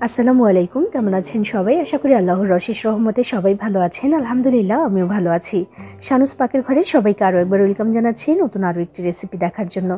আসসালামু আলাইকুম, কেমন আছেন সবাই? আশা করি আল্লাহর অশেষ রহমতে সবাই ভালো আছেন। আলহামদুলিল্লাহ, আমিও ভালো আছি। শানুস পাকের ঘরে সবাইকে আরও একবার ওয়েলকাম জানাচ্ছি নতুন আরও একটি রেসিপি দেখার জন্য।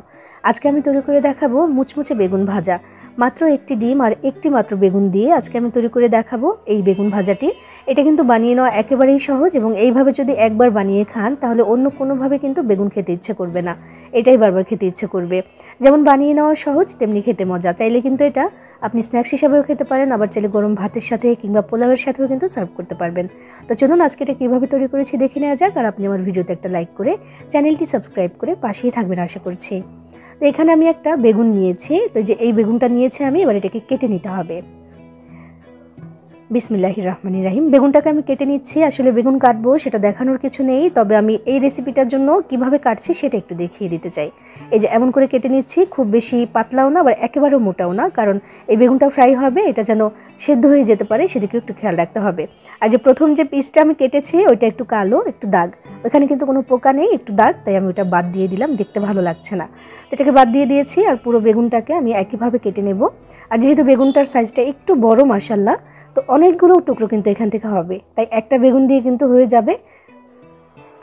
আজকে আমি তৈরি করে দেখাবো মুচমুচে বেগুন ভাজা। মাত্র একটি ডিম আর একটি মাত্র বেগুন দিয়ে আজকে আমি তৈরি করে দেখাবো এই বেগুন ভাজাটি। এটা কিন্তু বানিয়ে নেওয়া একেবারেই সহজ এবং এইভাবে যদি একবার বানিয়ে খান তাহলে অন্য কোনোভাবে কিন্তু বেগুন খেতে ইচ্ছে করবে না, এটাই বারবার খেতে ইচ্ছে করবে। যেমন বানিয়ে নেওয়া সহজ তেমনি খেতে মজা। চাইলে কিন্তু এটা আপনি স্ন্যাক্স হিসাবেও খেতে পারেন, আবার চাইলে গরম ভাতের সাথে কিংবা পোলাওয়ের সাথেও কিন্তু সার্ভ করতে পারবেন। তো চলুন আজকে এটা কীভাবে তৈরি করেছি দেখে নেওয়া যাক। আর আপনি আমার ভিডিওতে একটা লাইক করে চ্যানেলটি সাবস্ক্রাইব করে পাশেই থাকবেন আশা করছি। তো এখানে আমি একটা বেগুন নিয়েছি, তো যে এই বেগুনটা নিয়েছি আমি, এবার এটাকে কেটে নিতে হবে। বিসমিল্লাহির রহমানির রহিম। বেগুনটাকে আমি কেটে নিচ্ছি। আসলে বেগুন কাটবো সেটা দেখানোর কিছু নেই, তবে আমি এই রেসিপিটার জন্য কিভাবে কাটছি সেটা একটু দেখিয়ে দিতে চাই। এই যে এমন করে কেটে নিচ্ছি, খুব বেশি পাতলাও না আবার একেবারেও মোটাও না, কারণ এই বেগুনটা ফ্রাই হবে, এটা যেন সেদ্ধ হয়ে যেতে পারে সেদিকে একটু খেয়াল রাখতে হবে। আর যে প্রথম যে পিসটা আমি কেটেছি ওইটা একটু কালো, একটু দাগ, ওইখানে কিন্তু কোনো পোকা নেই, একটু দাগ, তাই আমি ওটা বাদ দিয়ে দিলাম, দেখতে ভালো লাগছে না। তো এটাকে বাদ দিয়ে দিয়েছি। আর পুরো বেগুনটাকে আমি একইভাবে কেটে নেব। আর যেহেতু বেগুনটার সাইজটা একটু বড় মাশাআল্লাহ, তো অনেকগুলো টুকরো কিন্তু এখান থেকে হবে, তাই একটা বেগুন দিয়ে কিন্তু হয়ে যাবে।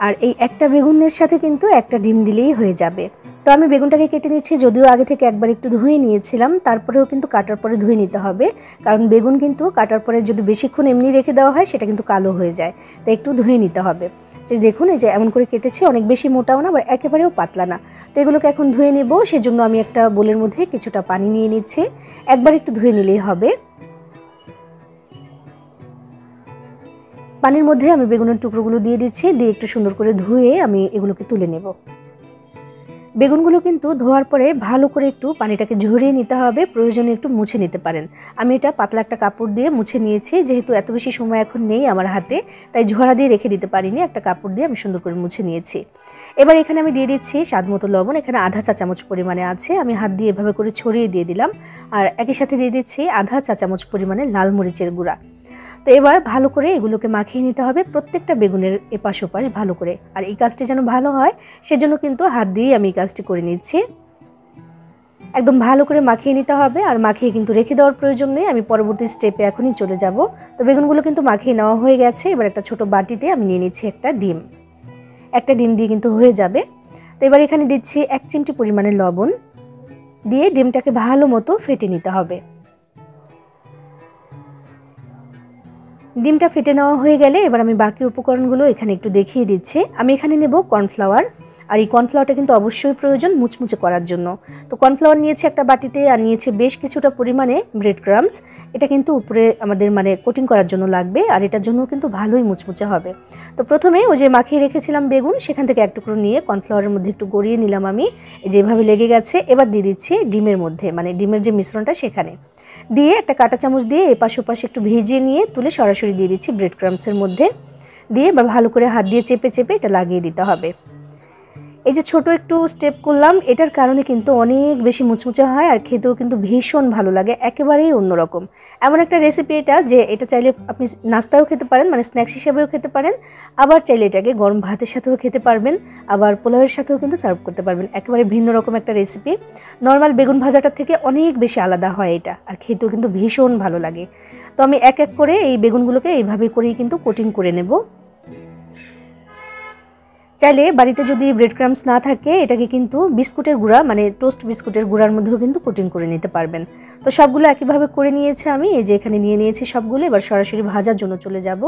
আর এই একটা বেগুনের সাথে কিন্তু একটা ডিম দিলেই হয়ে যাবে। তো আমি বেগুনটাকে কেটে নিচ্ছি, যদিও আগে থেকে একবার একটু ধুয়ে নিয়েছিলাম, তারপরেও কিন্তু কাটার পরে ধুয়ে নিতে হবে, কারণ বেগুন কিন্তু কাটার পরে যদি বেশিক্ষণ এমনি রেখে দেওয়া হয় সেটা কিন্তু কালো হয়ে যায়, তাই একটু ধুয়ে নিতে হবে। যে দেখুন, এই যে এমন করে কেটেছি, অনেক বেশি মোটাও না আবার একেবারেও পাতলা না। তো এগুলোকে এখন ধুয়ে নেব, সেজন্য আমি একটা বোলের মধ্যে কিছুটা পানি নিয়ে নিচ্ছি। একবার একটু ধুয়ে নিলেই হবে। পানির মধ্যে আমি বেগুনের টুকরোগুলো দিয়ে দিচ্ছি, দিয়ে একটু সুন্দর করে ধুয়ে আমি এগুলোকে তুলে নেব। বেগুনগুলো কিন্তু ধোয়ার পরে ভালো করে একটু পানিটাকে ঝরিয়ে নিতে হবে, প্রয়োজনে একটু মুছে নিতে পারেন। আমি এটা পাতলা একটা কাপড় দিয়ে মুছে নিয়েছি, যেহেতু এত বেশি সময় এখন নেই আমার হাতে, তাই ঝরা দিয়ে রেখে দিতে পারিনি, একটা কাপড় দিয়ে আমি সুন্দর করে মুছে নিয়েছি। এবার এখানে আমি দিয়ে দিচ্ছি স্বাদ মতো লবণ, এখানে আধা চা চামচ পরিমাণে আছে, আমি হাত দিয়ে এভাবে করে ছড়িয়ে দিয়ে দিলাম। আর একই সাথে দিয়ে দিচ্ছি আধা চা চামচ পরিমাণে লাল মরিচের গুঁড়া। তো এবার ভালো করে এগুলোকে মাখিয়ে নিতে হবে প্রত্যেকটা বেগুনের এপাশ ওপাশ ভালো করে। আর এই কাজটি যেন ভালো হয় সেজন্য কিন্তু হাত দিয়েই আমি এই কাজটি করে নিচ্ছি। একদম ভালো করে মাখিয়ে নিতে হবে, আর মাখিয়ে কিন্তু রেখে দেওয়ার প্রয়োজন নেই, আমি পরবর্তী স্টেপে এখনই চলে যাব। তো বেগুনগুলো কিন্তু মাখিয়ে নেওয়া হয়ে গেছে। এবার একটা ছোট বাটিতে আমি নিয়ে নিচ্ছি একটা ডিম। একটা ডিম দিয়ে কিন্তু হয়ে যাবে। তো এবার এখানে দিচ্ছি 1 চিমটি পরিমাণে লবণ, দিয়ে ডিমটাকে ভালো মতো ফেটে নিতে হবে। ডিমটা ফেটে নেওয়া হয়ে গেলে এবার আমি বাকি উপকরণগুলো এখানে একটু দেখিয়ে দিচ্ছি। আমি এখানে নেব কর্নফ্লাওয়ার, আর এই কর্নফ্লাওয়ারটা কিন্তু অবশ্যই প্রয়োজন মুচমুচে করার জন্য। তো কর্নফ্লাওয়ার নিয়েছি একটা বাটিতে, আর নিয়েছি বেশ কিছুটা পরিমাণে ব্রেড ক্রাম্বস। এটা কিন্তু উপরে আমাদের কোটিং করার জন্য লাগবে, আর এটার জন্য কিন্তু ভালোই মুচমুচে হবে। তো প্রথমে ওই যে মাখিয়ে রেখেছিলাম বেগুন, সেখান থেকে এক টুকরো নিয়ে কর্নফ্লাওয়ারের মধ্যে একটু গড়িয়ে নিলাম আমি, যেভাবে লেগে গেছে। এবার দিয়ে দিচ্ছি ডিমের মধ্যে, ডিমের যে মিশ্রণটা সেখানে দিয়ে একটা কাঁটা চামচ দিয়ে এপাশ ওপাশে একটু ভিজিয়ে নিয়ে তুলে সরাসরি দিয়ে দিচ্ছি ব্রেড ক্রাম্বসের মধ্যে। দিয়ে এবার ভালো করে হাত দিয়ে চেপে চেপে এটা লাগিয়ে দিতে হবে। এই যে ছোট একটু স্টেপ করলাম, এটার কারণে কিন্তু অনেক বেশি মুচমুচে হয়, আর খেতেও কিন্তু ভীষণ ভালো লাগে, একেবারেই অন্যরকম। এমন একটা রেসিপি এটা যে এটা চাইলে আপনি নাস্তাও খেতে পারেন, স্ন্যাক্স হিসেবেও খেতে পারেন, আবার চাইলে এটাকে গরম ভাতের সাথেও খেতে পারবেন, আবার পোলাওয়ের সাথেও কিন্তু সার্ভ করতে পারবেন। একেবারে ভিন্ন রকম একটা রেসিপি, নর্মাল বেগুন ভাজাটার থেকে অনেক বেশি আলাদা হয় এটা, আর খেতেও কিন্তু ভীষণ ভালো লাগে। তো আমি এক এক করে এই বেগুনগুলোকে এইভাবে করেই কিন্তু কোটিং করে নেব। চাইলে বাড়িতে যদি ব্রেড ক্রাম্বস না থাকে এটাকে কিন্তু বিস্কুটের গুঁড়া, টোস্ট বিস্কুটের গুঁড়ার মধ্যেও কিন্তু কোটিং করে নিতে পারবেন। তো সবগুলো একইভাবে করে নিয়েছি আমি, এই যে এখানে নিয়ে নিয়েছি সবগুলো। এবার সরাসরি ভাজার জন্য চলে যাব।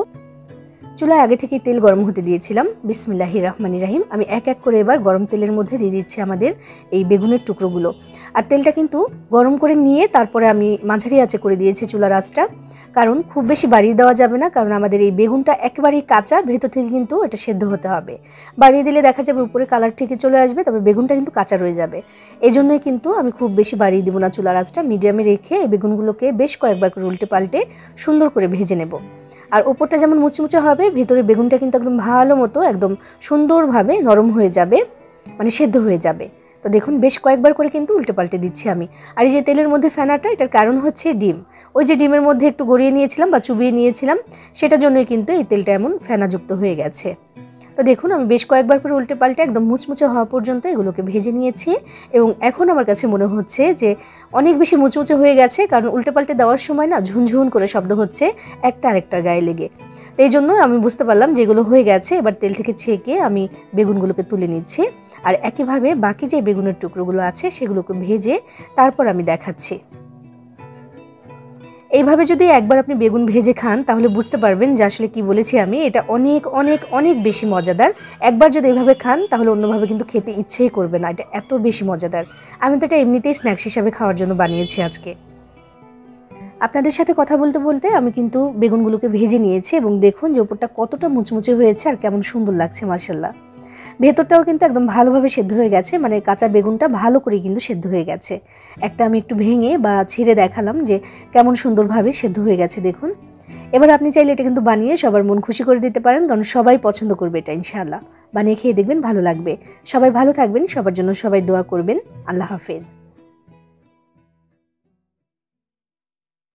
চুলায় আগে থেকে তেল গরম হতে দিয়েছিলাম। বিসমিল্লাহির রহমানির রহিম। আমি এক এক করে এবার গরম তেলের মধ্যে দিয়ে দিচ্ছি আমাদের এই বেগুনের টুকরোগুলো। আর তেলটা কিন্তু গরম করে নিয়ে তারপরে আমি মাঝারি আঁচে করে দিয়েছি চুলার আঁচটা, কারণ খুব বেশি বাড়িয়ে দেওয়া যাবে না, কারণ আমাদের এই বেগুনটা একেবারেই কাঁচা, ভেতর থেকে কিন্তু এটা সেদ্ধ হতে হবে। বাড়িয়ে দিলে দেখা যাবে উপরে কালার ঠিকই চলে আসবে, তবে বেগুনটা কিন্তু কাঁচা রয়ে যাবে। এই জন্যই কিন্তু আমি খুব বেশি বাড়িয়ে দিব না, চুলার আঁচটা মিডিয়ামে রেখে এই বেগুনগুলোকে বেশ কয়েকবার করে উল্টে পাল্টে সুন্দর করে ভেজে নেব। আর ওপরটা যেমন মুচমুচে হবে, ভেতরে বেগুনটা কিন্তু একদম ভালো মতো একদম সুন্দরভাবে নরম হয়ে যাবে, সেদ্ধ হয়ে যাবে। তো দেখুন বেশ কয়েকবার করে কিন্তু উল্টে পাল্টে দিচ্ছি আমি। আর এই যে তেলের মধ্যে ফেনাটা, এটার কারণ হচ্ছে ডিম, ওই যে ডিমের মধ্যে একটু গড়িয়ে নিয়েছিলাম বা চুবিয়ে নিয়েছিলাম, সেটার জন্যই কিন্তু এই তেলটা এমন ফেনাযুক্ত হয়ে গেছে। তো তো দেখুন আমি বেশ কয়েকবার করে উল্টে পাল্টে একদম মুচমুচে হওয়া পর্যন্ত এগুলোকে ভেজে নিয়েছি এবং এখন আমার কাছে মনে হচ্ছে যে অনেক বেশি মুচমুচে হয়ে গেছে, কারণ উল্টে পাল্টে দেওয়ার সময় না ঝুনঝুন করে শব্দ হচ্ছে একটা আরেকটার গায়ে লেগে। তো এই জন্য আমি বুঝতে পারলাম যে এগুলো হয়ে গেছে। এবার তেল থেকে ছেঁকে আমি বেগুনগুলোকে তুলে নিচ্ছি আর একইভাবে বাকি যে বেগুনের টুকরোগুলো আছে সেগুলোকে ভেজে তারপর আমি দেখাচ্ছি। এইভাবে যদি একবার আপনি বেগুন ভেজে খান তাহলে বুঝতে পারবেন যে আসলে কি বলেছি আমি, এটা অনেক অনেক অনেক বেশি মজাদার। একবার যদি এইভাবে খান তাহলে অন্যভাবে কিন্তু খেতে ইচ্ছেই করবে না, এটা এত বেশি মজাদার। আমি তো এটা এমনিতেই স্ন্যাক্স হিসাবে খাওয়ার জন্য বানিয়েছি আজকে। আপনাদের সাথে কথা বলতে বলতে আমি কিন্তু বেগুনগুলোকে ভেজে নিয়েছি এবং দেখুন যে ওপরটা কতটা মুচমুচে হয়েছে আর কেমন সুন্দর লাগছে মাশাআল্লাহ। ভেতরটাও কিন্তু একদম ভালোভাবে সেদ্ধ হয়ে গেছে, মানে কাঁচা বেগুনটা ভালো করে কিন্তু সেদ্ধ হয়ে গেছে। একটা আমি একটু ভেঙে বা ছিঁড়ে দেখালাম যে কেমন সুন্দরভাবে সেদ্ধ হয়ে গেছে দেখুন। এবার আপনি চাইলে এটা কিন্তু বানিয়ে সবার মন খুশি করে দিতে পারেন, কারণ সবাই পছন্দ করবে এটা ইনশাআল্লাহ। বানিয়ে খেয়ে দেখবেন ভালো লাগবে। সবাই ভালো থাকবেন, সবার জন্য সবাই দোয়া করবেন। আল্লাহ হাফেজ।